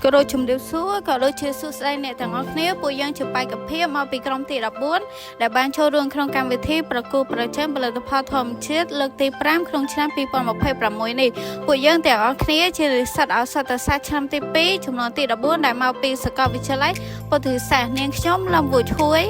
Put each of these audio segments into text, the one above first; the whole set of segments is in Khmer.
ก็โดยชุมเดียวสู้ก็โดยเชื่อสู้ใจเนี่ยแต่งออกเนี้ยปุยยังจะไปกับเพียมาปีกรมตีดับบุญแต่บ้านโชว์เรื่องโครงการวิธีประกูประเชิญผลิตภัณฑ์ทอมเชิดเลิกตีปรามโครงชนะปีปอนมาเผยประมวยนี่ปุยยังแต่งออกเนี้ยเชื่อสัตว์เอาสัตว์ศาสตร์ชนะตีปีชุมนอนตีดับบุญได้มาปีสกอวิชไลปถือแสงเนียงช่อมลำบุญช่วย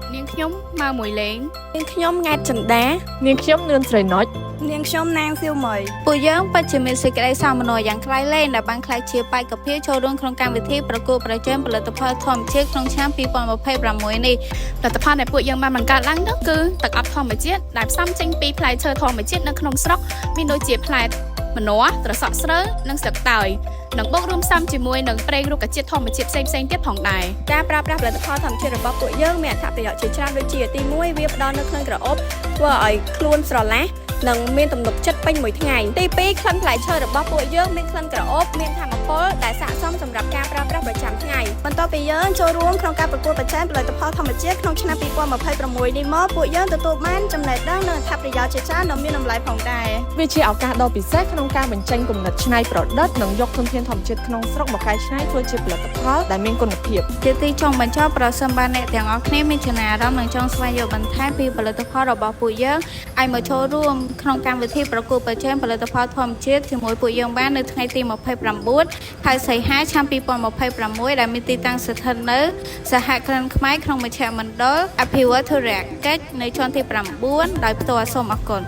เนียงช่อมมาหมวยเล้งเนียงขยมงาจันดาเนียงខ្ញុំនឿនស្រីណុចเนียงชมนางซิวเหมยปุยยังปัจจุบันสิ่งใดสามนอยอย่างใครเล่นแต่บางใครเชียร์ไปกับเพียโชว์เรื่องโครงการวิธีประกูประเชิญผลิตภัณฑ์ทอมเชิดโครงชนะปีปอนมาเผยประมวยนี่ผลิตภัณฑ์ในពួកយើងបានបង្កើតឡើងនោះគឺទឹកអប់ធម្មជាតិដែលផ្សំចេញពីផ្លែឈើធម្មជាតិនៅក្នុងស្រុកមានដូចជាផ្លែម្នាស់ត្រសក់ស្រូវនិងស្លឹកតើយនិងបូករួមផ្សំជាមួយនឹងប្រេងរុក្ខជាតិធម្មជាតិផ្សេងៗទៀតផងដែរការប្រើប្រាស់ផលិតផលធម្មជាតិរបស់ពួកយើងមានអត្ថប្រយោជន៍ជាច្រើនដូចជាទី1វាផ្ដល់នូវក្លិនក្រអូបធ្វើឲ្យខ្លួនស្រឡះនិងមានទំនុកចិត្តពេញមួយថ្ងៃទី2ក្លិនផ្លែឈើរបស់ពួកយើងមានក្លិនក្រអូបមានថាមពលដែលស័ក្តិសមសម្រាប់ការប្រើប្រាស់ប្រចាំថ្ងៃបន្ទាប់ពីយើងចូលរួមក្នុងការប្រកួតប្រជែងផលិតផលធម្មជាតិក្នុងឆ្នាំ2026នេះមកពួកយើងទទួលបានចំណេះដឹងនិងអត្ថប្រយោជន៍ជាច្រើនដ៏មានតម្លៃផងដែរវាជាឱកាសដ៏ពិសេសក្នុងការបញ្ចេញគំនិតច្នៃប្រឌិតនិងយកធនធានធម្មជាតិក្នុងស្រុកមកកែច្នៃធ្វើជាផលិតផលដែលមានគុណភាពជាទីចុងបញ្ចប់ប្រសិនបើអ្នកទាំងអស់គ្នាមានចំណារអារម្មណ៍និងចង់ស្វែងយល់បន្ថែមពីផលិតផលរបស់ពួកយើងអាចមកចូលរួមក្នុងកម្មវិធីប្រកួតប្រជែងផលិតផលធម្មជាតិជាមួយពួកយើងបាននៅថ្ងៃទី29ខែសីហាឆ្នាំ2026ដែលមានទីតាំងស្ថិតនៅសហគ្រិនខ្មែរក្នុងមជ្ឈមណ្ឌលអភិវឌ្ឍន៍ធុរកិច្ចនៅជាន់ទី9ដោយផ្ទាល់សូមអរគុណ